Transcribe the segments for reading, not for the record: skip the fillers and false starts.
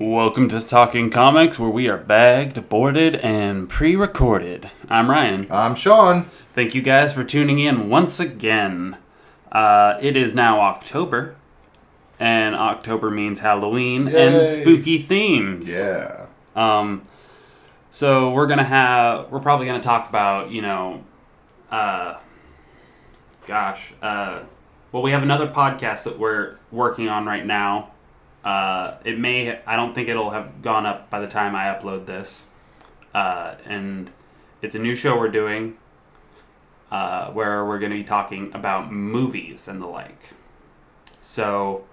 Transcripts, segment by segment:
Welcome to Talking Comics, where we are bagged, boarded, and pre-recorded. I'm Ryan. I'm Sean. Thank you guys for tuning in once again. It is now October, and October means Halloween Yay. and spooky themes. Yeah. So we're probably gonna talk about, well, we have another podcast that we're working on right now. I don't think it'll have gone up by the time I upload this. And it's a new show we're doing, where we're going to be talking about movies and the like. So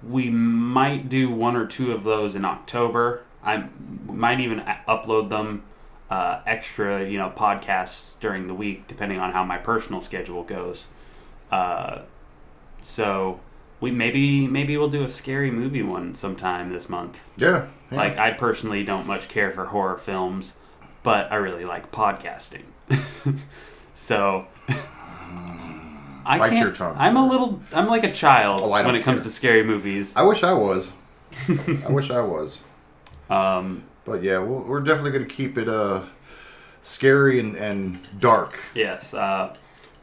we might do one or two of those in October. I might even upload them extra, podcasts during the week, depending on how my personal schedule goes. So maybe we'll do a scary movie one sometime this month. Yeah. Like, I personally don't much care for horror films, but I really like podcasting. So Bite your tongue, I'm like a child when it comes care. to scary movies. I wish I was. Um, But yeah, we're definitely going to keep it scary and dark. yes,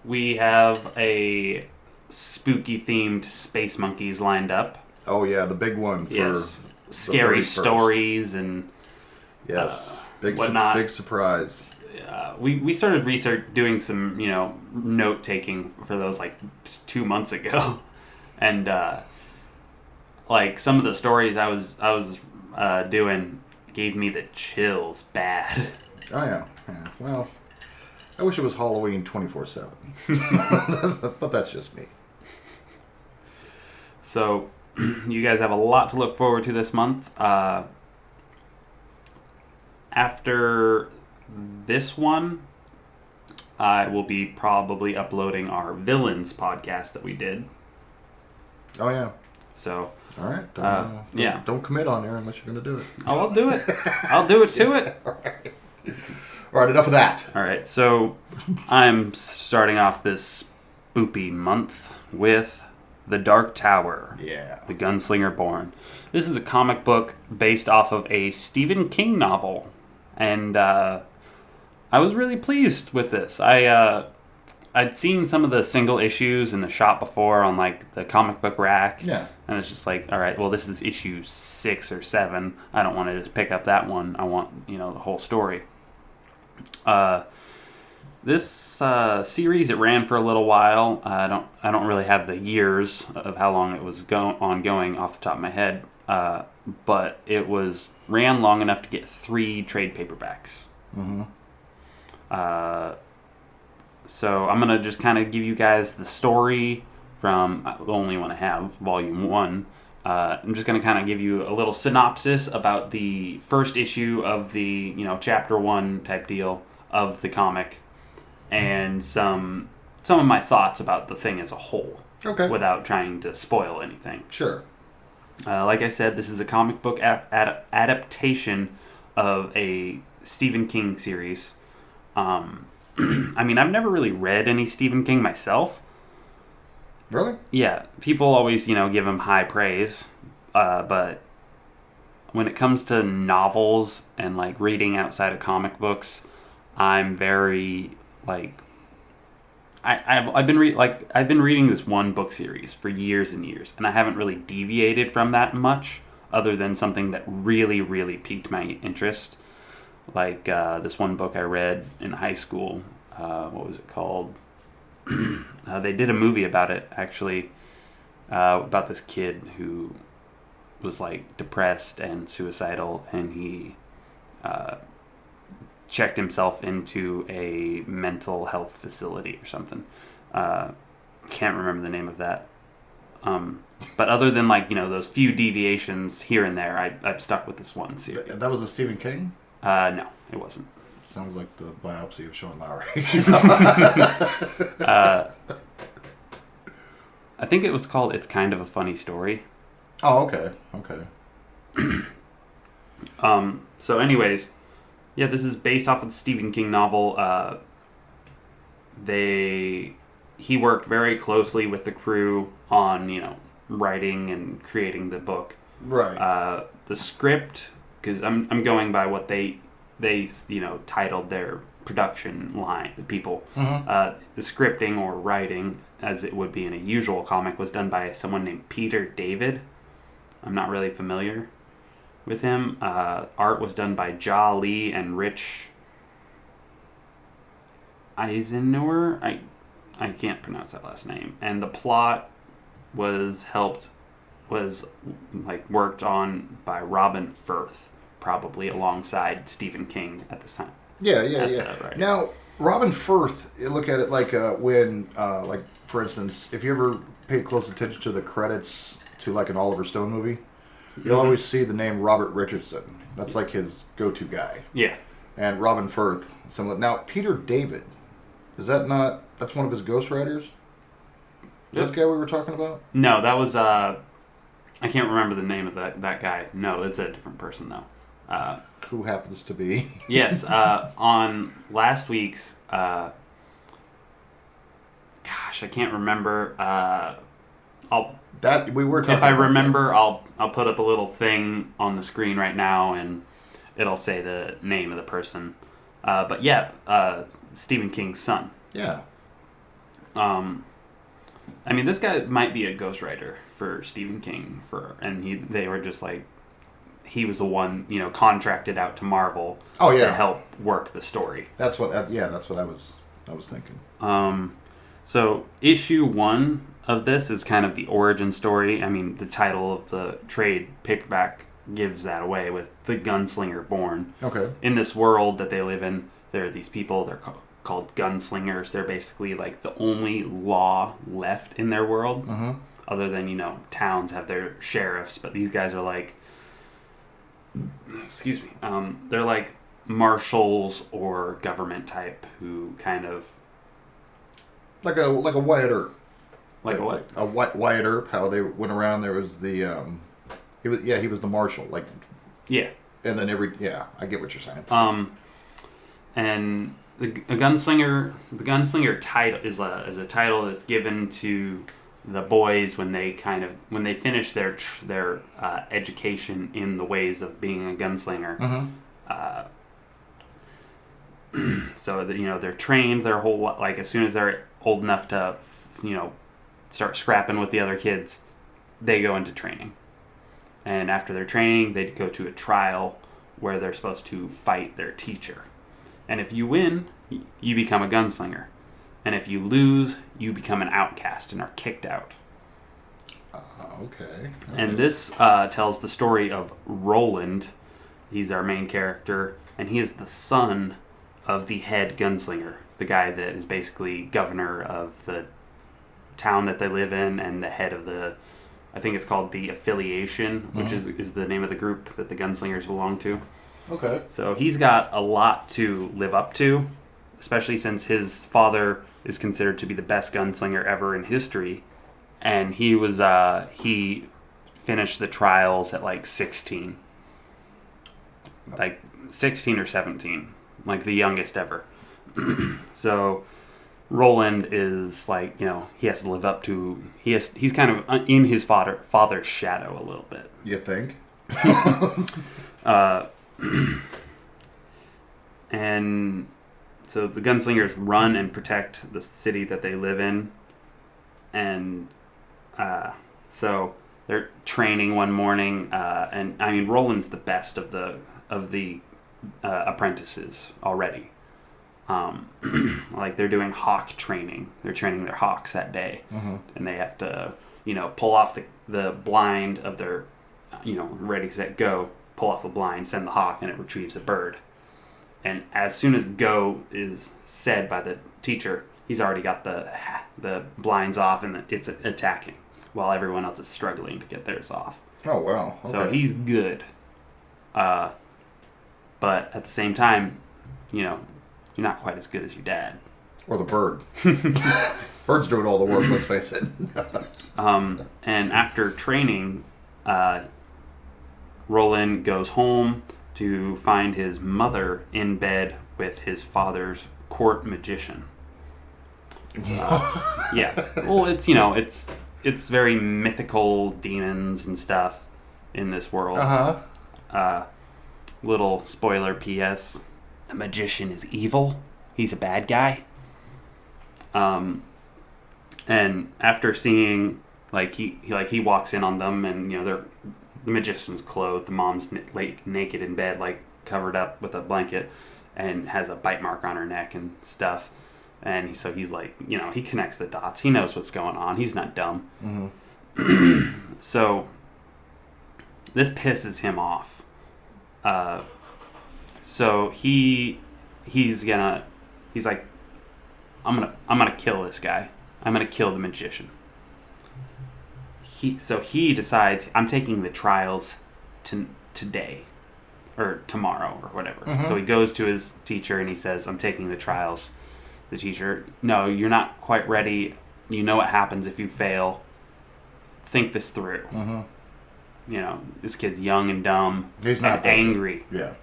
we have a spooky themed Space Monkeys lined up. Oh yeah, the big one for Yes, the scary 31st. stories and Yes, big whatnot. big surprise. we started doing some note taking for those like 2 months ago, and like some of the stories I was doing gave me the chills bad. Oh yeah. Well, I wish it was Halloween 24/7, but that's just me. So you guys have a lot to look forward to this month. After this one, I will be probably uploading our Villains podcast that we did. Oh yeah. So, All right. yeah. Don't commit on there unless you're going to do it. oh, I'll do it. I'll do it to it. All right. Enough of that. All right, so I'm starting off this spoopy month with The Dark Tower, Yeah. The Gunslinger Born. This is a comic book based off of a Stephen King novel, and I was really pleased with this. I'd seen some of the single issues in the shop before on like the comic book rack, Yeah. and it's just like, all right, well, this is issue 6 or 7. I don't want to just pick up that one. I want the whole story. This series, it ran for a little while. I don't really have the years of how long it was ongoing off the top of my head, but it ran long enough to get 3 trade paperbacks. Mm-hmm. So I'm gonna just kind of give you guys the story from the only one I have, Volume 1. I'm just gonna kind of give you a little synopsis about the first issue of the Chapter 1 type deal of the comic, and some of my thoughts about the thing as a whole, Okay. without trying to spoil anything. Sure. Like I said, this is a comic book adaptation of a Stephen King series. I mean, I've never really read any Stephen King myself. Really? Yeah, people always, give him high praise, but when it comes to novels and like reading outside of comic books, I'm very like I've been reading this one book series for years and years, and I haven't really deviated from that much, other than something that really, really piqued my interest. Like this one book I read in high school. What was it called? They did a movie about it, actually, about this kid who was like depressed and suicidal, and he checked himself into a mental health facility or something. Can't remember the name of that. But other than those few deviations here and there, I've stuck with this one series. That was a Stephen King? No, it wasn't. Sounds like the biopsy of Sean Lowry. I think it was called It's Kind of a Funny Story. Oh, okay. Okay. So anyways, yeah, this is based off of the Stephen King novel. He worked very closely with the crew on, writing and creating the book. Right. the script, because I'm going by what they titled their production line. The people, the scripting or writing, as it would be in a usual comic, was done by someone named Peter David. I'm not really familiar with him. Art was done by Ja Lee and Rich Eisenhower. I can't pronounce that last name. And the plot was worked on by Robin Firth, probably alongside Stephen King at this time. Yeah. Now, Robin Firth, you look at it like when, for instance, if you ever pay close attention to the credits to like an Oliver Stone movie, you'll always see the name Robert Richardson. That's like his go-to guy. Yeah. And Robin Firth. Now, Peter David, is that not... That's one of his ghostwriters? Is that the guy we were talking about? No, that was... I can't remember the name of that guy. No, it's a different person, though. Who happens to be... Yes, on last week's... gosh, I can't remember. We were talking if I about remember, that. I'll put up a little thing on the screen right now, and it'll say the name of the person. But yeah, Stephen King's son. Yeah. I mean, this guy might be a ghostwriter for Stephen King, they were just like, he was the one, contracted out to Marvel to help work the story. That's what I was thinking. So issue 1 of this is kind of the origin story. I mean, the title of the trade paperback gives that away, with The Gunslinger Born. Okay. In this world that they live in, there are these people, they're called gunslingers. They're basically like the only law left in their world. Mm-hmm. Other than, towns have their sheriffs, but these guys are like, they're like marshals or government type who kind of... Like a Wyatt Earp. Like a what? A Wyatt Earp, how they went around, there was the, he was the marshal, like... Yeah. And then I get what you're saying. And the gunslinger title is a title that's given to the boys when they finish their education in the ways of being a gunslinger. Mm-hmm. So that they're trained their whole, like, as soon as they're old enough to start scrapping with the other kids, they go into training. And after their training, they go to a trial where they're supposed to fight their teacher. And if you win, you become a gunslinger. And if you lose, you become an outcast and are kicked out. Okay. And this tells the story of Roland. He's our main character, and he is the son of the head gunslinger, the guy that is basically governor of the town that they live in, and the head of I think it's called the Affiliation, which is the name of the group that the gunslingers belong to. Okay. So he's got a lot to live up to, especially since his father is considered to be the best gunslinger ever in history. And he finished the trials at like 16. Like 16 or 17. Like the youngest ever. So Roland is like, he has to live up to... He's kind of in his father's shadow a little bit. You think? And so the gunslingers run and protect the city that they live in. And so they're training one morning. And I mean, Roland's the best of the apprentices already. Like they're doing hawk training. They're training their hawks that day. Mm-hmm. And they have to, pull off the blind of their, ready, set, go. Pull off the blind, send the hawk, and it retrieves a bird. And as soon as go is said by the teacher, he's already got the blinds off and it's attacking, while everyone else is struggling to get theirs off. Oh, wow. Okay. So he's good. But at the same time, you're not quite as good as your dad. Or the bird. Bird's doing all the work, let's face it. And after training, Roland goes home to find his mother in bed with his father's court magician. Yeah. Well, it's very mythical demons and stuff in this world. Uh-huh. Little spoiler P.S. The magician is evil. He's a bad guy. And after seeing, he walks in on them, and the magician's clothed. The mom's naked in bed, covered up with a blanket, and has a bite mark on her neck and stuff. And he's he connects the dots. He knows what's going on. He's not dumb. Mm-hmm. So this pisses him off. So he's like, I'm gonna kill this guy. I'm gonna kill the magician. So he decides, I'm taking the trials today or tomorrow or whatever. Mm-hmm. So he goes to his teacher and he says, I'm taking the trials. The teacher, no, you're not quite ready. You know what happens if you fail. Think this through. Mm-hmm. This kid's young and dumb. He's not and angry. Yeah.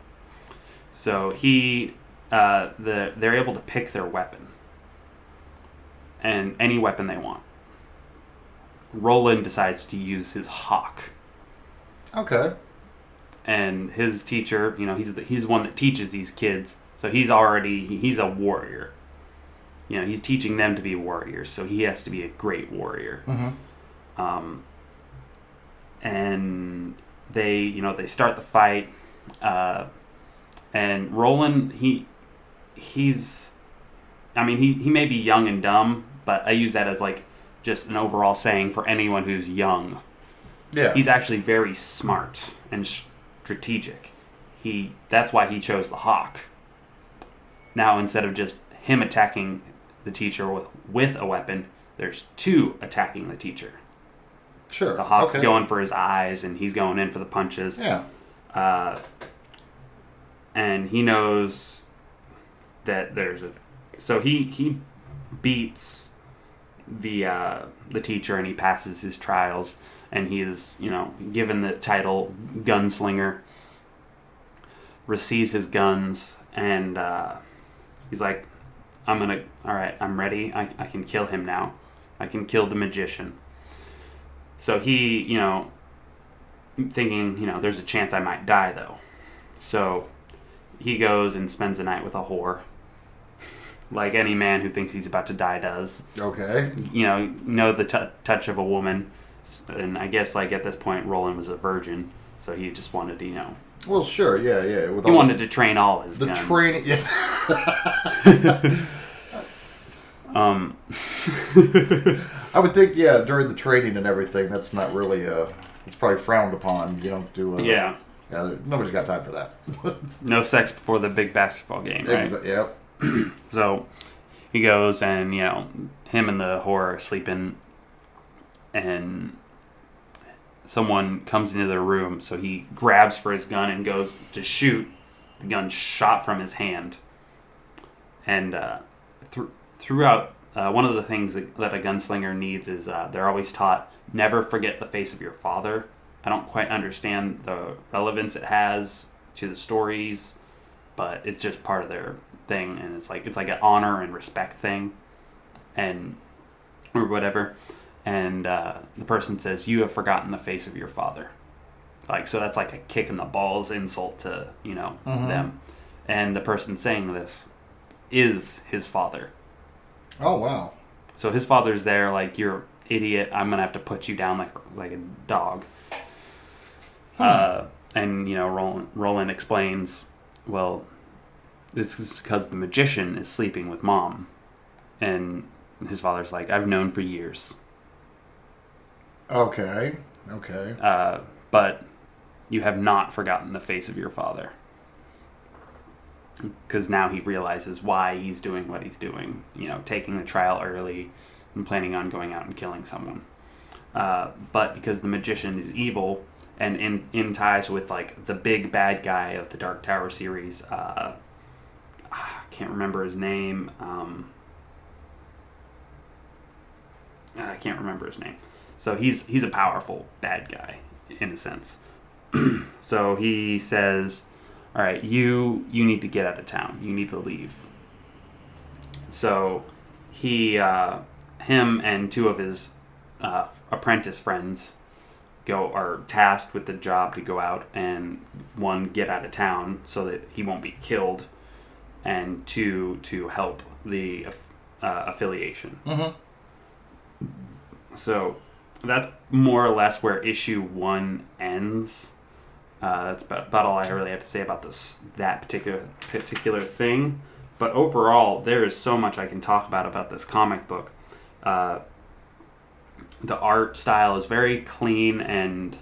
So they're able to pick their weapon. And any weapon they want. Roland decides to use his hawk. Okay. And his teacher, he's the one that teaches these kids. So he's a warrior. He's teaching them to be warriors, so he has to be a great warrior. Mm-hmm. And they start the fight, and Roland, he may be young and dumb, but I use that as just an overall saying for anyone who's young. Yeah. He's actually very smart and strategic. That's why he chose the hawk. Now, instead of just him attacking the teacher with a weapon, there's two attacking the teacher. Sure. The hawk's going for his eyes, and he's going in for the punches. Yeah. And he knows that so he beats the teacher, and he passes his trials, and he is given the title gunslinger. Receives his guns, and he's like, I'm ready. I can kill him now. I can kill the magician. So he, thinking, there's a chance I might die, though. So he goes and spends the night with a whore. Like any man who thinks he's about to die does. Okay. The touch of a woman. And I guess, at this point, Roland was a virgin. So he just wanted to, Well, sure, yeah. He wanted to train all his guns. Training, yeah. I would think, during the training and everything, that's not really, it's probably frowned upon. You don't do, yeah, nobody's got time for that. No sex before the big basketball game, right? Yep. So he goes and, him and the whore are sleeping, and someone comes into the room, so he grabs for his gun and goes to shoot. The gun shot from his hand. And throughout, one of the things that a gunslinger needs is they're always taught, never forget the face of your father. I don't quite understand the relevance it has to the stories, but it's just part of their thing, and it's like an honor and respect thing, or whatever. And the person says, you have forgotten the face of your father. So that's like a kick in the balls insult to, mm-hmm. them. And the person saying this is his father. Oh, wow. So his father's there, you're idiot. I'm going to have to put you down like a dog. And, Roland explains, well, this is because the magician is sleeping with mom. And his father's like, I've known for years. Okay. But you have not forgotten the face of your father. Because now he realizes why he's doing what he's doing. Taking the trial early and planning on going out and killing someone. But because the magician is evil and in ties with the big bad guy of the Dark Tower series, I can't remember his name. I can't remember his name. So he's a powerful bad guy in a sense. So he says, all right, you need to get out of town. You need to leave. So him and two of his apprentice friends are tasked with the job to go out and, one, get out of town so that he won't be killed, and two, to help the affiliation. Mm-hmm. So that's more or less where issue 1 ends. That's about all I really have to say about that particular thing. But overall, there is so much I can talk about this comic book. The art style is very clean and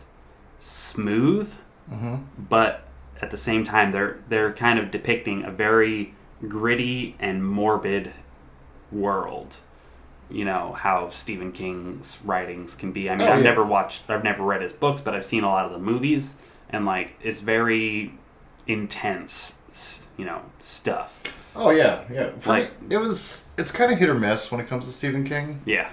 smooth, mm-hmm. but at the same time, they're kind of depicting a very gritty and morbid world. You know how Stephen King's writings can be. I mean, I've never read his books, but I've seen a lot of the movies, and like it's very intense, stuff. Oh yeah. For me, it's kind of hit or miss when it comes to Stephen King. Yeah.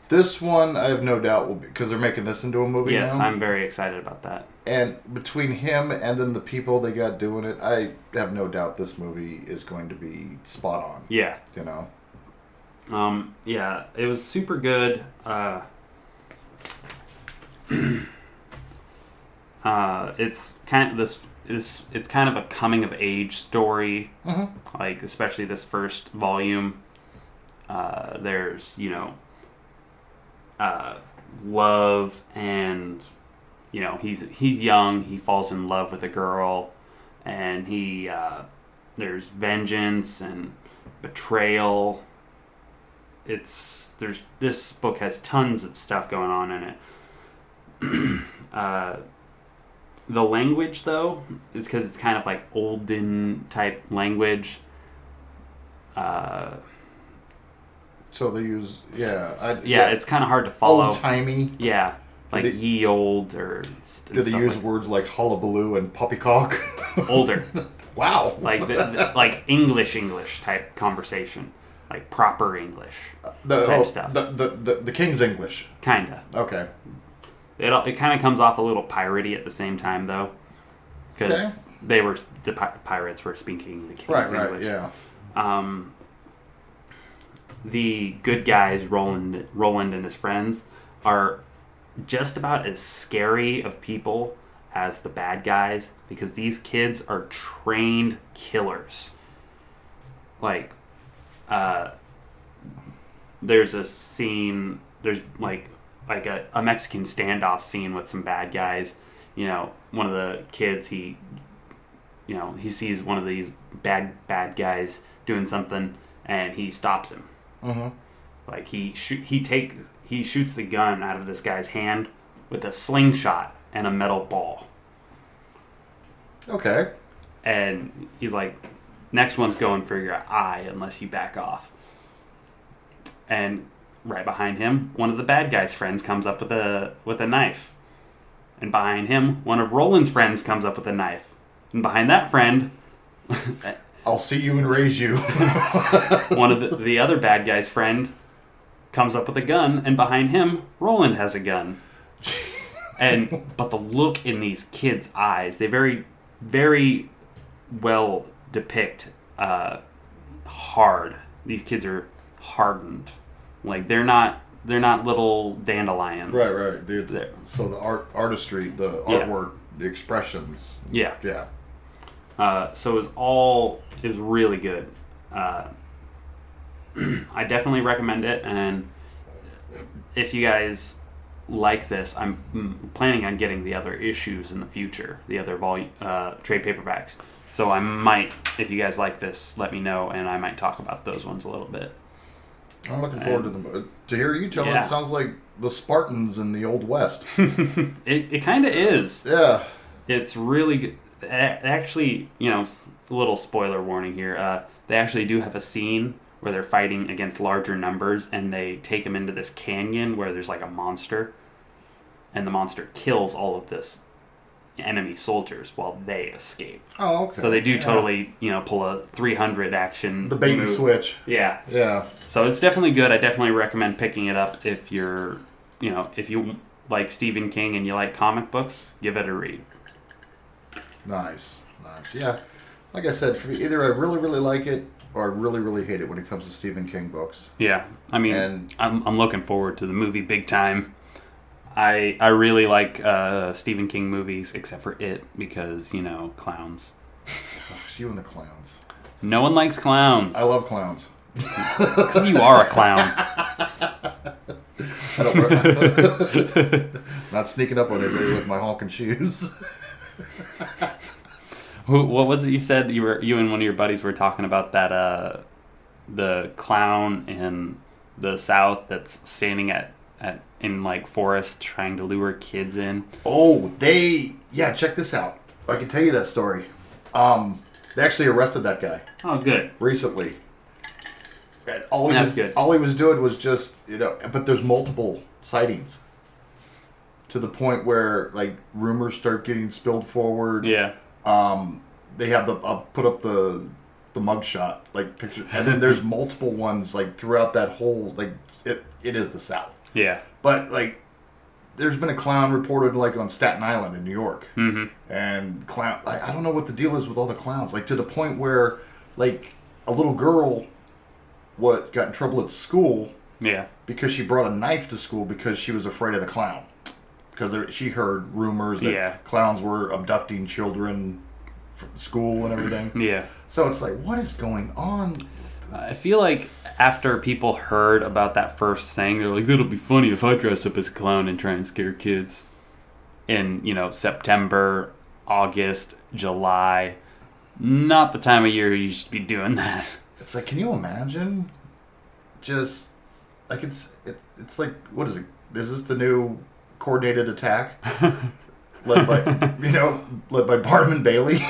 This one, I have no doubt, will be, because they're making this into a movie now. Yes, I'm very excited about that. And between him and then the people they got doing it, I have no doubt this movie is going to be spot on. Yeah. Yeah, it was super good. It's kind of it's kind of a coming of age story. Mm-hmm. Like, especially this first volume. There's, love, and he's young, he falls in love with a girl, and there's vengeance and betrayal. This book has tons of stuff going on in it. The language, though, is because it's kind of like olden type language. So they use, it's kind of hard to follow. Old-timey. Yeah, like ye old or... Do they use words like hullabaloo and poppycock? Older. Wow. Like like English type conversation. Like proper English type stuff. The King's English. Kinda. Okay. It kind of comes off a little piratey at the same time, though. Because the pirates were speaking the King's English. Right, yeah. The good guys, Roland and his friends, are just about as scary of people as the bad guys, because these kids are trained killers. Like, there's a scene, there's like a Mexican standoff scene with some bad guys. One of the kids, he sees one of these bad guys doing something, and he stops him. Mm-hmm. Like he shoots the gun out of this guy's hand with a slingshot and a metal ball. Okay. And he's like, next one's going for your eye unless you back off. And right behind him, one of the bad guy's friends comes up with a knife. And behind him, one of Roland's friends comes up with a knife. And behind that friend... I'll see you and raise you. One of the other bad guy's friend comes up with a gun, and behind him, Roland has a gun. But the look in these kids' eyes, they very, very well depict hard. These kids are hardened. Like, they're not little dandelions. Right. So the artistry, the artwork, the expressions. Yeah. Yeah. So it was really good. I definitely recommend it, and if you guys like this, I'm planning on getting the other issues in the future, the other trade paperbacks. So I might, if you guys like this, let me know, and I might talk about those ones a little bit. I'm looking forward to hear you tell it. It sounds like the Spartans in the Old West. It kind of is. Yeah. It's really good. Actually, a little spoiler warning here. They actually do have a scene where they're fighting against larger numbers, and they take them into this canyon where there's like a monster, and the monster kills all of this enemy soldiers while they escape. Oh, okay. So they do totally, pull a 300 action. The bait and switch. Yeah. Yeah. So it's definitely good. I definitely recommend picking it up if you're, if you like Stephen King and you like comic books, give it a read. Nice. Yeah. Like I said, for me, either I really, really like it or I really, really hate it when it comes to Stephen King books. Yeah. I mean, I'm looking forward to the movie big time. I really like Stephen King movies, except for It, because, clowns. Gosh, you and the clowns. No one likes clowns. I love clowns. Because you are a clown. I don't not sneaking up on anybody with my honking shoes. What was it you said? You and one of your buddies were talking about that the clown in the South that's standing in like forest trying to lure kids in. Oh, check this out. I can tell you that story. They actually arrested that guy. Oh, good. Recently. And good. All he was doing was just, but there's multiple sightings. To the point where, like, rumors start getting spilled forward. Yeah. They have I'll put up the mugshot, like, picture. And then there's multiple ones, like, throughout that whole, like, it is the South. Yeah. But, like, there's been a clown reported, like, on Staten Island in New York. Mm-hmm. And I don't know what the deal is with all the clowns. Like, to the point where, like, a little girl got in trouble at school. Yeah. Because she brought a knife to school because she was afraid of the clown. Because she heard rumors that clowns were abducting children from school and everything. Yeah. So it's like, what is going on? I feel like after people heard about that first thing, they're like, it'll be funny if I dress up as a clown and try and scare kids. In, September, August, July. Not the time of year you should be doing that. It's like, can you imagine? Just, like, it's like, what is it? Is this the new coordinated attack? led by Barnum Bailey?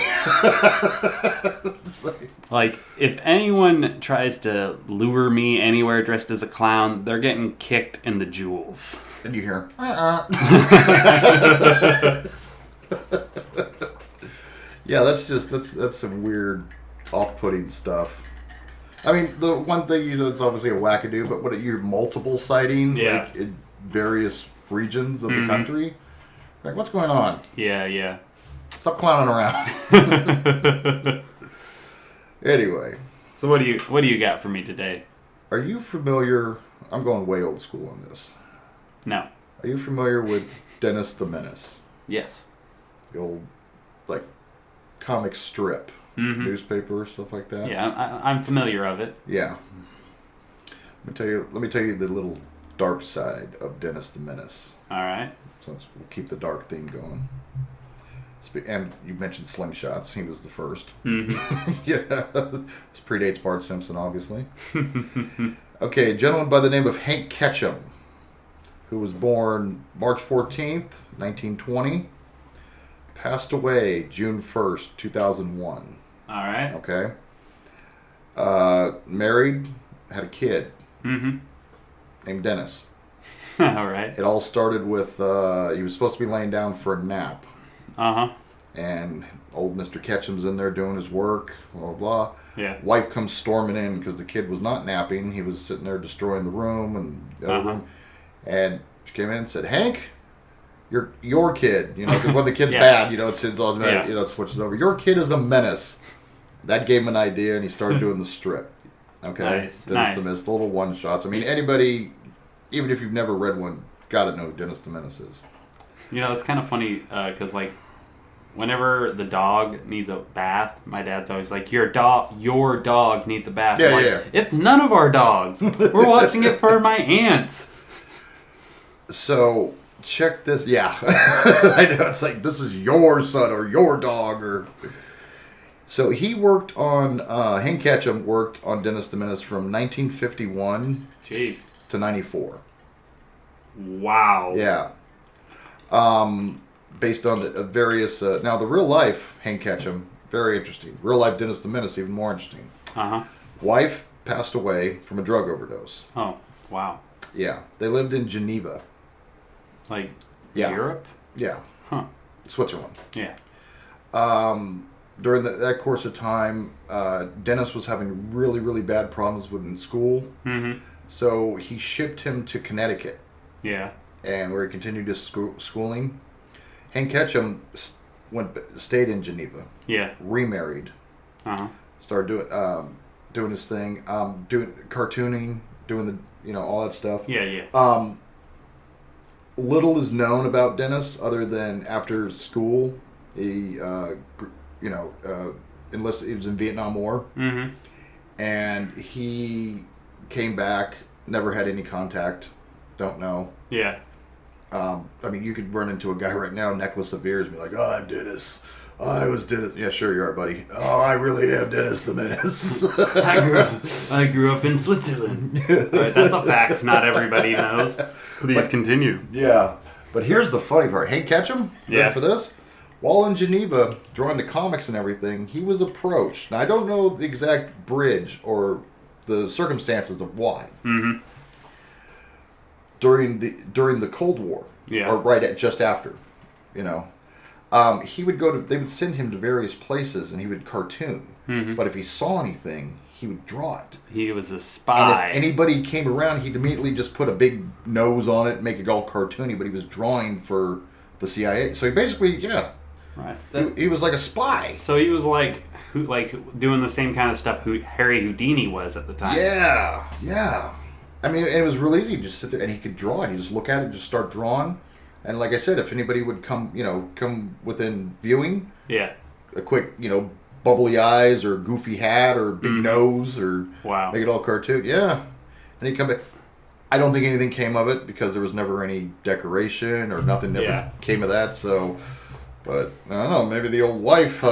Like, if anyone tries to lure me anywhere dressed as a clown, they're getting kicked in the jewels. And you hear, Yeah, that's some weird, off-putting stuff. I mean, the one thing, it's obviously a wackadoo, but what you hear multiple sightings, like, in various regions of the country. Like, what's going on? Yeah. Stop clowning around. Anyway. So what do you got for me today? Are you familiar? I'm going way old school on this. No. Are you familiar with Dennis the Menace? Yes. The old, like, comic strip, newspaper, stuff like that. Yeah, I'm familiar of it. Yeah. Let me tell you the little dark side of Dennis the Menace. All right. Since we'll keep the dark theme going. And you mentioned slingshots. He was the first. Mm-hmm. Yeah. This predates Bart Simpson, obviously. Okay, a gentleman by the name of Hank Ketchum, who was born March 14th, 1920. Passed away June 1st, 2001. All right. Okay. Married, had a kid named Dennis. All right. It all started with he was supposed to be laying down for a nap. Uh-huh. And old Mr. Ketchum's in there doing his work, blah, blah, blah. Yeah. Wife comes storming in because the kid was not napping. He was sitting there destroying the room and the other room. And she came in and said, Hank, your kid. Because when the kid's bad, it's always bad, it switches over. Your kid is a menace. That gave him an idea, and he started doing the strip. Okay? Nice. Dennis the Menace, the little one-shots. I mean, anybody, even if you've never read one, got to know who Dennis the Menace is. It's kind of funny because, like, whenever the dog needs a bath, my dad's always like, your dog needs a bath. Yeah, like, yeah. It's none of our dogs. We're watching it for my aunts. So, check this. Yeah. I know. It's like, this is your son or your dog. So, he worked on, Hank Ketchum worked on Dennis the Menace from 1951 to 94. Wow. Yeah. Based on the various... now, the real life Hank Ketchum, very interesting. Real life Dennis the Menace, even more interesting. Uh-huh. Wife passed away from a drug overdose. Oh, wow. Yeah. They lived in Geneva. Like, Europe? Yeah. Huh. Switzerland. Yeah. During that course of time, Dennis was having really, really bad problems in school. Mm-hmm. So he shipped him to Connecticut. Yeah. And where he continued his schooling. Hank Ketchum stayed in Geneva. Yeah. Remarried. Uh-huh. Started doing his thing, doing cartooning, doing the all that stuff. Yeah, yeah. little is known about Dennis other than after school, he, enlisted. He was in Vietnam War, and he came back. Never had any contact. Don't know. Yeah. I mean, you could run into a guy right now, necklace of ears, and be like, "Oh, I'm Dennis. Oh, I was Dennis." Yeah, sure you are, buddy. Oh, I really am Dennis the Menace. I grew up in Switzerland. All right, that's a fact. Not everybody knows. Please continue. Yeah, but here's the funny part. Hank Ketchum, yeah, for this. While in Geneva, drawing the comics and everything, he was approached. Now, I don't know the exact bridge or the circumstances of why. Mm-hmm. During the Cold War, or just after, he would go to. They would send him to various places, and he would cartoon. Mm-hmm. But if he saw anything, he would draw it. He was a spy. And if anybody came around, he'd immediately just put a big nose on it and make it all cartoony. But he was drawing for the CIA, so he basically, right. He was like a spy. So he was like doing the same kind of stuff Harry Houdini was at the time. Yeah. I mean, it was real easy to just sit there, and he could draw, and you just look at it and just start drawing. And like I said, if anybody would come within viewing, a quick, bubbly eyes or goofy hat or big nose or make it all cartoon, and he'd come back. I don't think anything came of it because there was never any decoration or nothing ever came of that. So, but I don't know, maybe the old wife,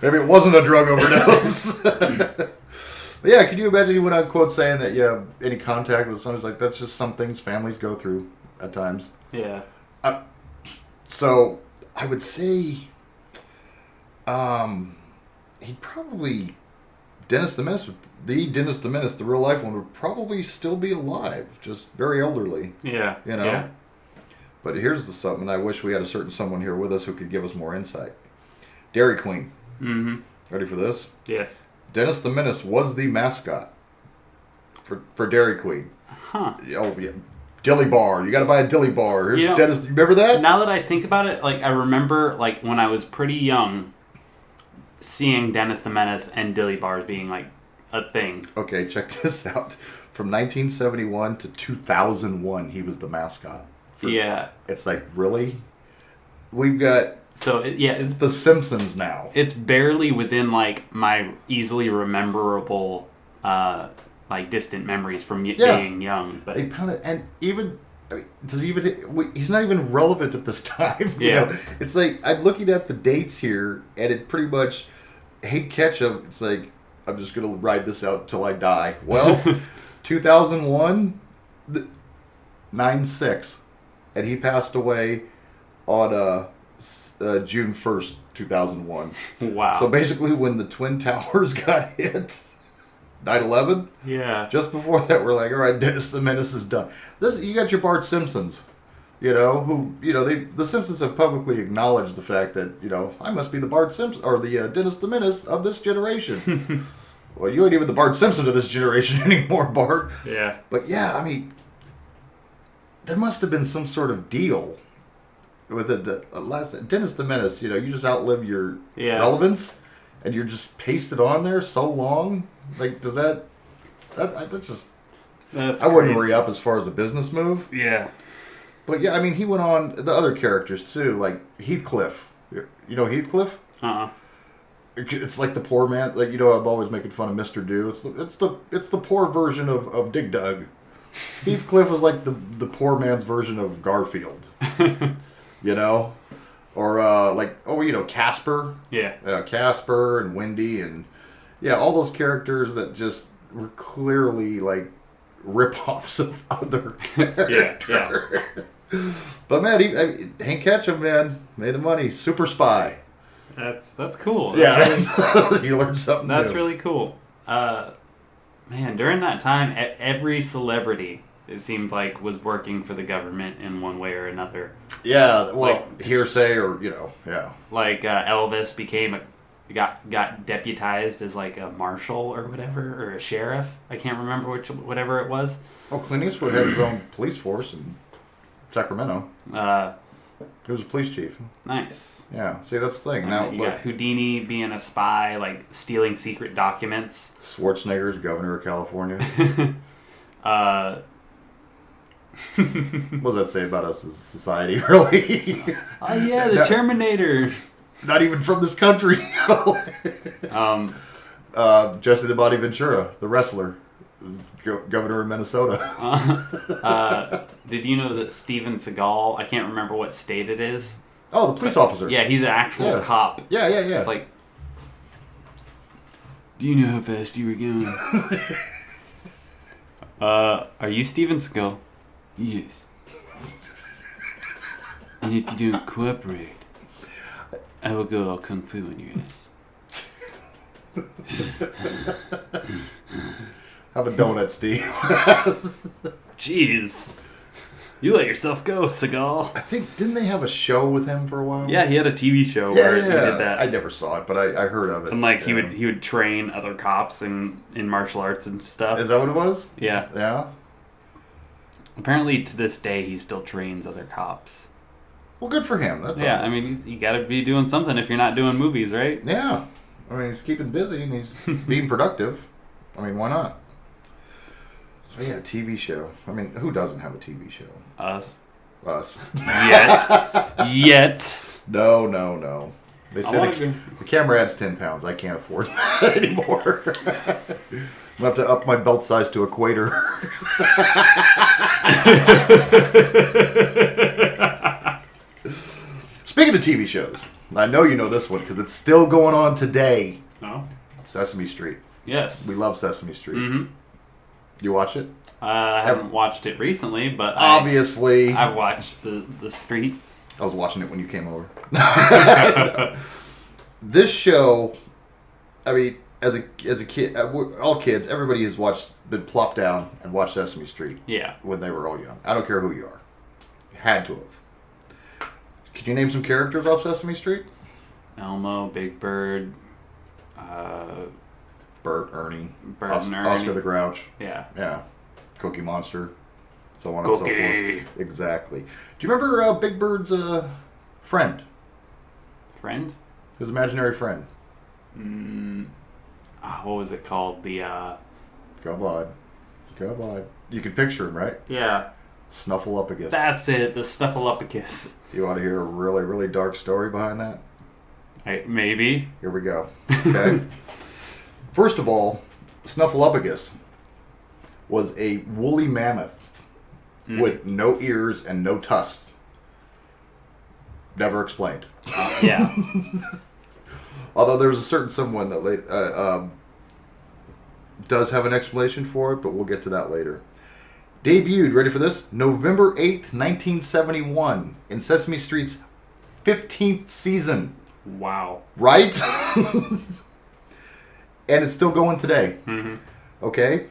maybe it wasn't a drug overdose. But yeah, can you imagine he went on quote saying that any contact with someone, like that's just some things families go through at times. Yeah. So I would say, he'd probably Dennis the Menace, the real life one, would probably still be alive, just very elderly. Yeah. Yeah. But here's something. I wish we had a certain someone here with us who could give us more insight. Dairy Queen. Mm-hmm. Ready for this? Yes. Dennis the Menace was the mascot for Dairy Queen. Huh. Oh, yeah. Dilly bar. You got to buy a Dilly bar. Dennis, you remember that? Now that I think about it, I remember, when I was pretty young, seeing Dennis the Menace and Dilly bars being, a thing. Okay, check this out. From 1971 to 2001, he was the mascot. It's really? We've got... So, it's The Simpsons now. It's barely within, my easily rememberable, distant memories from being young. But they pounded, and even... he's not even relevant at this time. It's I'm looking at the dates here, and it pretty much... Hank Ketchum, it's I'm just going to ride this out till I die. Well, 2001, 9/6. And he passed away on... June 1st, 2001. Wow. So basically when the Twin Towers got hit, 9/11, just before that, we're like, all right, Dennis the Menace is done. You got your Bart Simpsons, the Simpsons have publicly acknowledged the fact that, I must be the Bart Simpson, or the Dennis the Menace of this generation. Well, you ain't even the Bart Simpson of this generation anymore, Bart. Yeah. But I mean, there must have been some sort of deal with Dennis the Menace, you just outlive your relevance, and you're just pasted on there so long. Does that's just... That's I wouldn't re-up as far as a business move. Yeah. But I mean, he went on the other characters too, like Heathcliff. You know Heathcliff? Uh-uh. It's like the poor man. I'm always making fun of Mr. Do. It's the poor version of Dig Dug. Heathcliff was like the poor man's version of Garfield. Or Casper. Yeah. Casper and Wendy and all those characters that just were clearly rip-offs of other characters. Yeah. But man, Hank Ketchum, man, made the money. Super spy. That's cool. You learned something. That's new. really cool. Man, during that time, every celebrity, it seemed like, was working for the government in one way or another. Yeah, well, hearsay or, Elvis got deputized as, a marshal or whatever, or a sheriff. I can't remember whatever it was. Oh, Clint Eastwood had his own police force in Sacramento. He was a police chief. Nice. Yeah, see, that's the thing. You got Houdini being a spy, stealing secret documents. Schwarzenegger's governor of California. What does that say about us as a society, really? Oh yeah, the Terminator. Not even from this country. Jesse the Body Ventura, the wrestler, governor of Minnesota. Did you know that Steven Seagal, I can't remember what state it is. Oh, the police officer. Yeah, he's an actual cop. Yeah. It's like, do you know how fast you were going? Are you Steven Seagal? Yes. And if you don't cooperate, I will go all kung fu on your ass. Have a donut, Steve. Jeez. You let yourself go, Seagal. I think, didn't they have a show with him for a while? Yeah, he had a TV show where he did that. I never saw it, but I heard of it. And like he would train other cops in martial arts and stuff. Is that what it was? Yeah. Yeah? Apparently to this day he still trains other cops. Well, good for him. That's all. I mean, you gotta be doing something if you're not doing movies, right? Yeah. I mean, he's keeping busy and he's being productive. I mean, why not? So yeah, TV show. I mean, who doesn't have a TV show? Us. Yet. No. They said the camera adds 10 pounds. I can't afford that anymore. I'm going to have to up my belt size to equator. Speaking of TV shows, I know you know this one because it's still going on today. No. Sesame Street. Yes. We love Sesame Street. Mm-hmm. You watch it? I haven't watched it recently, but obviously I've watched the Street. I was watching it when you came over. This show, I mean, as a kid, all kids, everybody has been plopped down and watched Sesame Street. Yeah. When they were all young. I don't care who you are. You had to have. Could you name some characters off Sesame Street? Elmo, Big Bird, Bert, Ernie, Ernie. Oscar the Grouch. Yeah. Cookie Monster. So on and so forth. Exactly. Do you remember Big Bird's friend? Friend? His imaginary friend. What was it called? Come on. You can picture him, right? Yeah. Snuffleupagus. That's it, the Snuffleupagus. You want to hear a really, really dark story behind that? Maybe. Here we go. Okay. First of all, Snuffleupagus was a woolly mammoth with no ears and no tusks. Never explained. Yeah. Although there's a certain someone that does have an explanation for it, but we'll get to that later. Debuted, ready for this? November 8th, 1971 in Sesame Street's 15th season. Wow. Right? And it's still going today. Mm-hmm. Okay?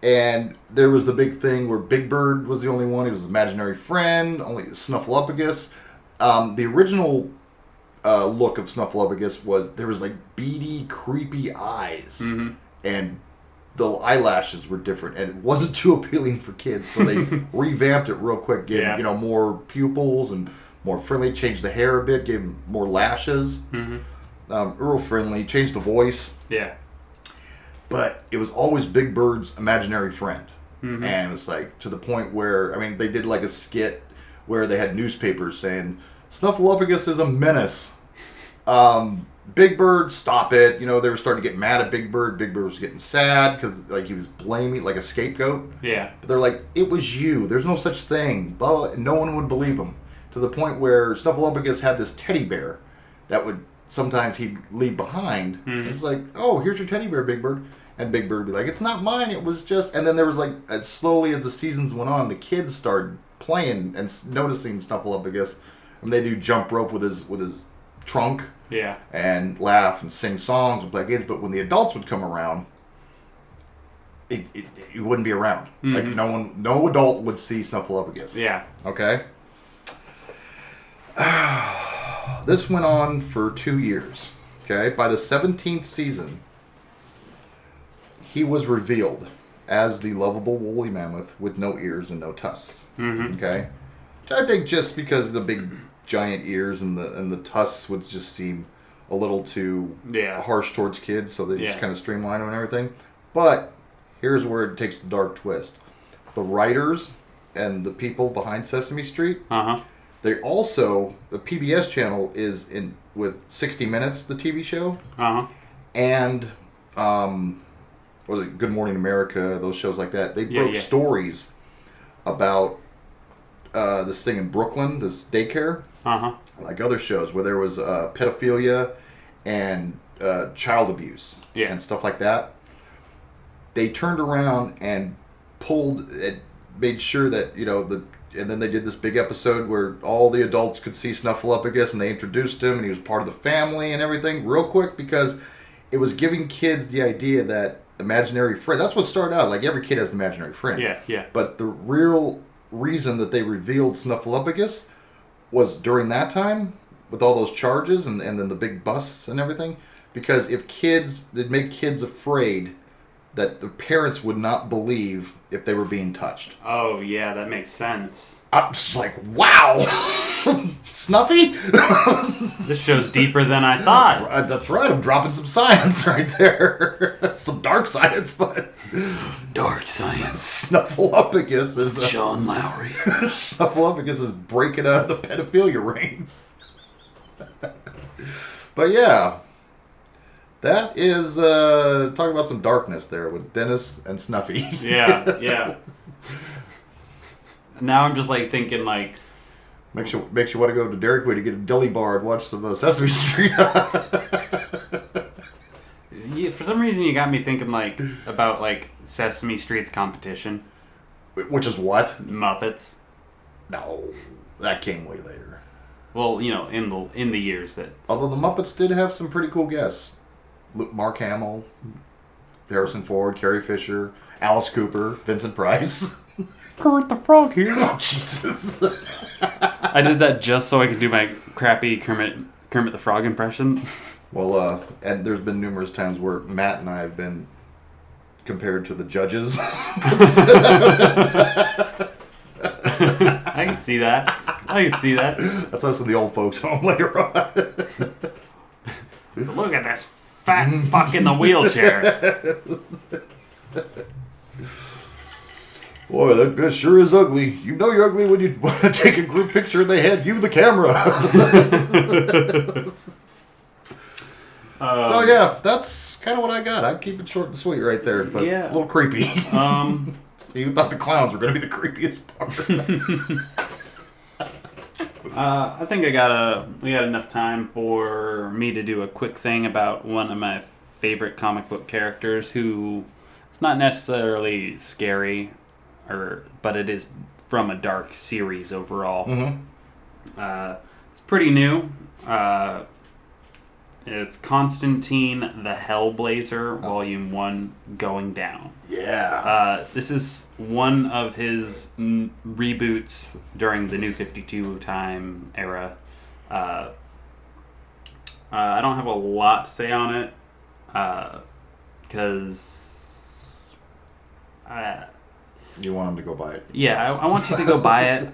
And there was the big thing where Big Bird was the only one. He was his imaginary friend, only Snuffleupagus. The original look of Snuffleupagus was there was like beady, creepy eyes. Mm-hmm. And the eyelashes were different. And it wasn't too appealing for kids. So they revamped it real quick. Gave him, more pupils and more friendly. Changed the hair a bit. Gave him more lashes. Mm-hmm. Real friendly. Changed the voice. Yeah. But it was always Big Bird's imaginary friend. Mm-hmm. And it's like to the point where, I mean, they did like a skit where they had newspapers saying, Snuffleupagus is a menace. Big Bird, stop it. They were starting to get mad at Big Bird. Big Bird was getting sad because like he was blaming like a scapegoat. Yeah. But they're like, it was you. There's no such thing. Blah, blah, blah. No one would believe him. To the point where Snuffleupagus had this teddy bear that would sometimes he'd leave behind. Mm-hmm. It's like, oh, here's your teddy bear, Big Bird. And Big Bird would be like, it's not mine. It was just... And then there was like, as slowly as the seasons went on, the kids started playing and noticing Snuffleupagus. And they do jump rope with his trunk. Yeah. And laugh and sing songs and play games. But when the adults would come around, it wouldn't be around. Mm-hmm. Like no adult would see Snuffleupagus. Yeah. Okay. This went on for 2 years. Okay. By the 17th season, he was revealed as the lovable woolly mammoth with no ears and no tusks. Mm-hmm. Okay. I think just because the big giant ears and the tusks would just seem a little too harsh towards kids, so they just kind of streamline them and everything. But here's where it takes the dark twist. The writers and the people behind Sesame Street. Uh-huh. They also, the PBS channel is in with 60 Minutes, the TV show. Uh-huh. And, what was it, Good Morning America, those shows like that. They broke stories about this thing in Brooklyn, this daycare. Uh-huh. Like other shows where there was pedophilia and child abuse and stuff like that. They turned around and made sure that, and then they did this big episode where all the adults could see Snuffleupagus, and they introduced him, and he was part of the family and everything real quick, because it was giving kids the idea that imaginary friend, that's what started out, like every kid has an imaginary friend. Yeah. But the real reason that they revealed Snuffleupagus was during that time, with all those charges and then the big busts and everything, because they'd make kids afraid that the parents would not believe if they were being touched. Oh, yeah, that makes sense. I was like, wow! Snuffy? This show's deeper than I thought. That's right, I'm dropping some science right there. Some dark science, but... Dark science. Snuffleupagus is... Sean Lowry. Snuffleupagus is breaking out the pedophilia rings. But yeah... That is talking about some darkness there with Dennis and Snuffy. Yeah. Now I'm just like thinking like makes you want to go to Dairy Queen to get a dilly bar and watch some Sesame Street. For some reason you got me thinking like about like Sesame Street's competition. Which is what? Muppets. No, that came way later. Well, in the years that. Although the Muppets did have some pretty cool guests. Mark Hamill, Harrison Ford, Carrie Fisher, Alice Cooper, Vincent Price. Kermit the Frog here. Oh, Jesus. I did that just so I could do my crappy Kermit the Frog impression. Well, and there's been numerous times where Matt and I have been compared to the judges. I can see that. That's us in the old folks' home later on. Look at this fat fuck in the wheelchair. Boy, that sure is ugly. You know you're ugly when you want to take a group picture and they hand you the camera. So yeah, that's kind of what I got. I'd keep it short and sweet right there, but a little creepy. So you thought the clowns were going to be the creepiest part. I think we got enough time for me to do a quick thing about one of my favorite comic book characters who is not necessarily scary, but it is from a dark series overall. Mm-hmm. It's pretty new. It's Constantine the Hellblazer, Volume 1, Going Down. Yeah. This is one of his reboots during the New 52 time era. I don't have a lot to say on it, because... you want him to go buy it. Yeah, I want you to go buy it.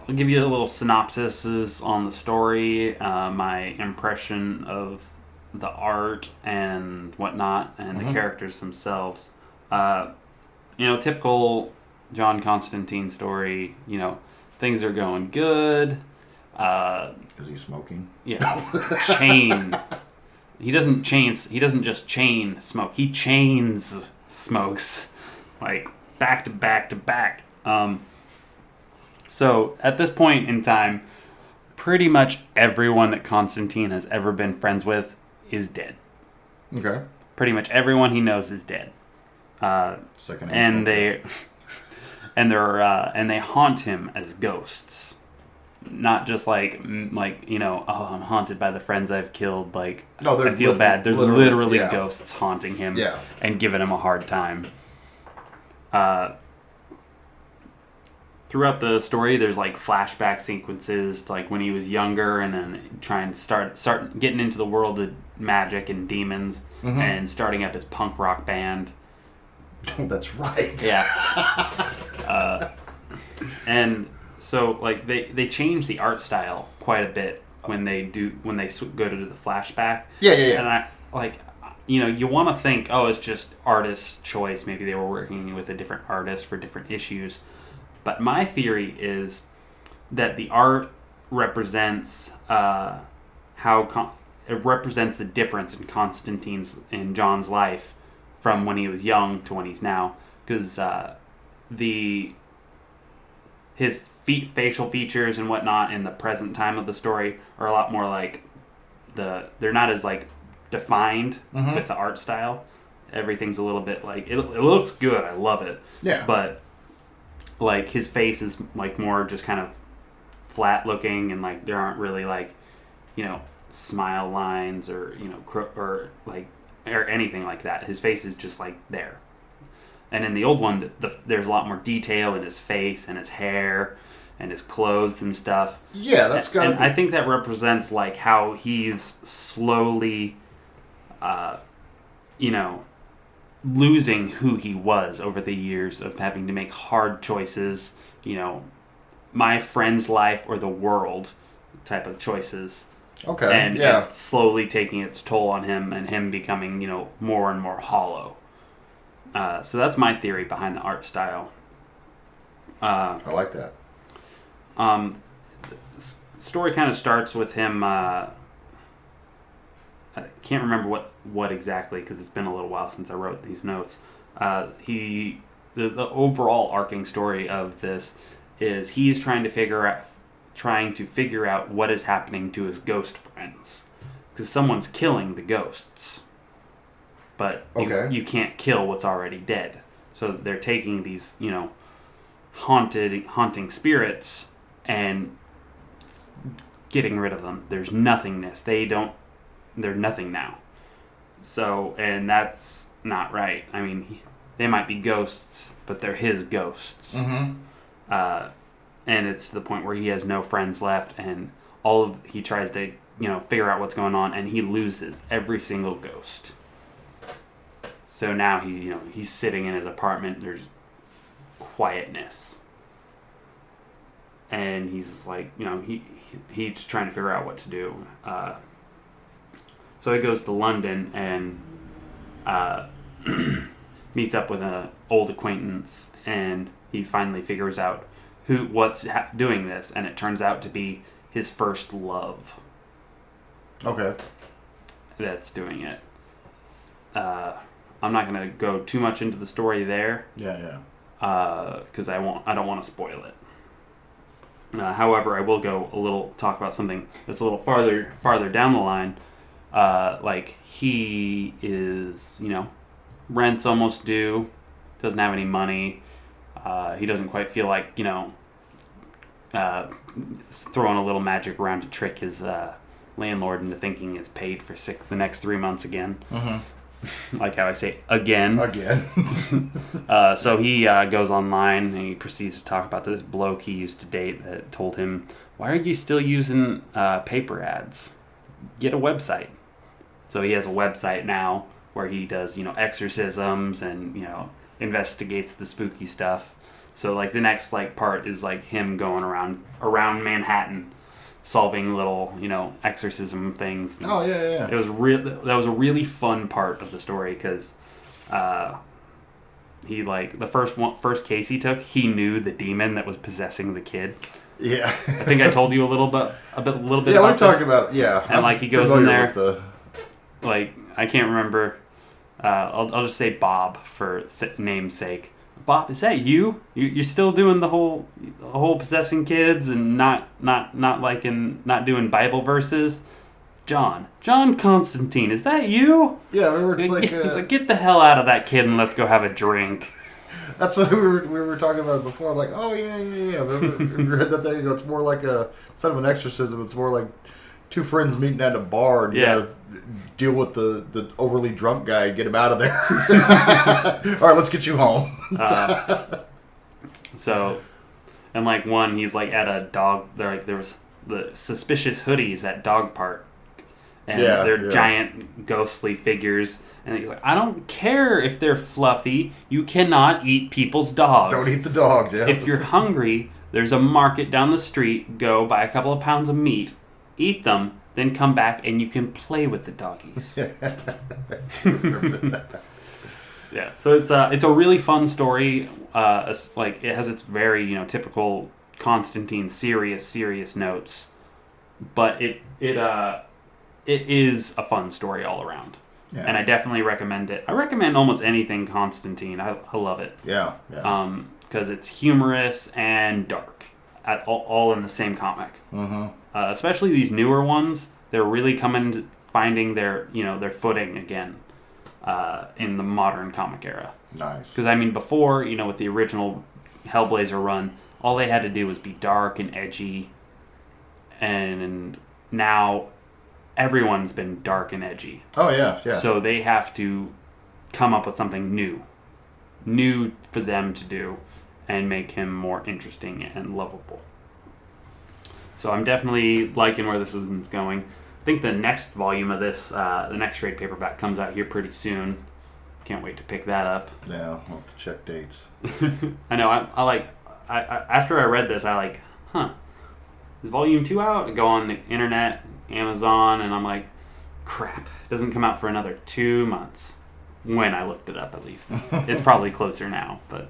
I'll give you a little synopsis on the story, my impression of the art and whatnot, and the characters themselves. Typical John Constantine story. Things are going good. Is he smoking? Yeah, chain. He doesn't just chain smoke. He chains smokes, like back to back to back. So, at this point in time, pretty much everyone that Constantine has ever been friends with is dead. Okay. Pretty much everyone he knows is dead. And they haunt him as ghosts. Not just like I'm haunted by the friends I've killed. Like, no, I feel bad. There's literally ghosts haunting him and giving him a hard time. Throughout the story, there's like flashback sequences, like when he was younger, and then trying to start getting into the world of magic and demons, and starting up his punk rock band. Oh, that's right. Yeah. And so like they change the art style quite a bit when they go to the flashback. Yeah. And I like, you want to think, oh, it's just artist choice. Maybe they were working with a different artist for different issues. But my theory is that the art represents it represents the difference in Constantine's and John's life from when he was young to when he's now, because his facial features and whatnot in the present time of the story are a lot more like they're not as like defined with the art style. Everything's a little bit like it looks good. I love it. Yeah. But like his face is like more just kind of flat looking, and like there aren't really like, you know, smile lines or, you know, or anything like that. His face is just like there. And in the old one, there's a lot more detail in his face and his hair and his clothes and stuff. Yeah, that's got. And I think that represents like how he's slowly, you know, losing who he was over the years of having to make hard choices. You know, my friend's life or the world type of choices. Okay. And it's slowly taking its toll on him, and him becoming, you know, more and more hollow. So that's my theory behind the art style. I like that. The story kind of starts with him. I can't remember what exactly, because it's been a little while since I wrote these notes. The overall arcing story of this is he's trying to figure out what is happening to his ghost friends, because someone's killing the ghosts. But you can't kill what's already dead. So they're taking these, you know, haunting spirits and getting rid of them. There's nothingness. They're nothing now. So, and that's not right. I mean, they might be ghosts, but they're his ghosts. Mm-hmm. And it's to the point where he has no friends left, and he tries to, you know, figure out what's going on, and he loses every single ghost. So now he's sitting in his apartment. There's quietness, and he's like, you know, he's trying to figure out what to do. So he goes to London and meets up with an old acquaintance, and he finally figures out what's doing this, and it turns out to be his first love. Okay. That's doing it. I'm not going to go too much into the story there. Yeah. Because I don't want to spoil it. However, I will talk about something that's a little farther down the line. Like he is, you know, rent's almost due, doesn't have any money. He doesn't quite feel like, you know, throwing a little magic around to trick his landlord into thinking it's paid for the next 3 months again. Mm-hmm. Like how I say again. So he goes online and he proceeds to talk about this bloke he used to date that told him, "Why are you still using paper ads? Get a website." So he has a website now where he does, you know, exorcisms and, you know, investigates the spooky stuff. So like the next like part is like him going around Manhattan, solving little, you know, exorcism things. Oh yeah. It was that was a really fun part of the story, because he like the first case he took, he knew the demon that was possessing the kid. Yeah. I think I told you a little bit about we talked about it. Yeah. And like he goes in there, like I can't remember. I'll just say Bob for name's sake. Bob, is that you? You're still doing the whole possessing kids and not doing Bible verses? John Constantine, is that you? Yeah, remember it's like he's like, get the hell out of that kid and let's go have a drink. That's what we were talking about before. Like, oh yeah. Remember that thing? It's more like instead of an exorcism, it's more like two friends meeting at a bar and you know, deal with the overly drunk guy and get him out of there. All right, let's get you home. So, and like one, he's like at a dog. There was the suspicious hoodies at Dog Park, and they're giant ghostly figures. And he's like, I don't care if they're fluffy. You cannot eat people's dogs. Don't eat the dogs. Yeah. If you're hungry, there's a market down the street. Go buy a couple of pounds of meat. Eat them, then come back and you can play with the doggies. Yeah. So it's a really fun story. Like it has its very typical Constantine serious notes, but it is a fun story all around. Yeah. And I definitely recommend it. I recommend almost anything Constantine. I love it. Yeah. Because it's humorous and dark, all in the same comic. Mm-hmm. Especially these newer ones, they're really finding their footing again in the modern comic era. Nice. Because I mean, before with the original Hellblazer run, all they had to do was be dark and edgy, and now everyone's been dark and edgy. Oh yeah. So they have to come up with something new for them to do, and make him more interesting and lovable. So I'm definitely liking where this is going. I think the next volume of this, the next trade paperback, comes out here pretty soon. Can't wait to pick that up. Yeah, I'll have to check dates. I know. I after I read this, is volume 2 out? I go on the internet, Amazon, and I'm like, crap, it doesn't come out for another 2 months. When I looked it up, at least. It's probably closer now, but...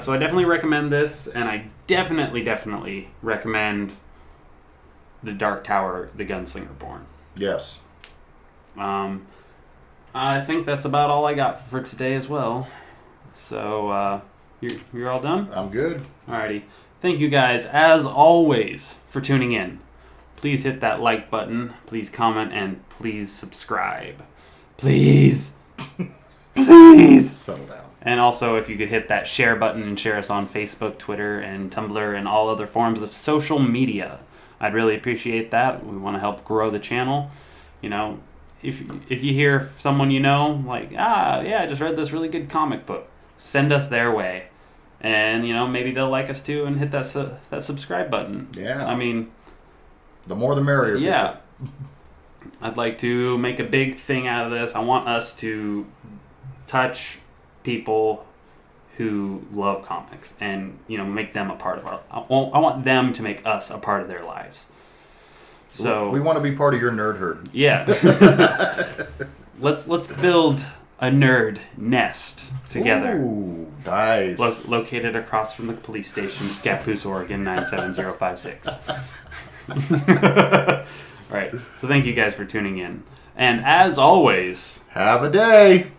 so I definitely recommend this, and I definitely recommend The Dark Tower, The Gunslinger Born. Yes. I think that's about all I got for today as well. So, you're all done? I'm good. Alrighty. Thank you guys, as always, for tuning in. Please hit that like button, please comment, and please subscribe. Please! Please! Settle down. And also, if you could hit that share button and share us on Facebook, Twitter, and Tumblr, and all other forms of social media, I'd really appreciate that. We want to help grow the channel. If you hear someone like, I just read this really good comic book, send us their way. And, maybe they'll like us too and hit that subscribe button. Yeah. I mean... the more the merrier. Yeah. I'd like to make a big thing out of this. I want us to touch people who love comics and make them a part of our... I want them to make us a part of their lives. So we want to be part of your nerd herd. Yeah. Let's build a nerd nest together. Ooh, nice. Located across from the police station, Scappoose, Oregon 97056. All right. So thank you guys for tuning in. And as always, have a day.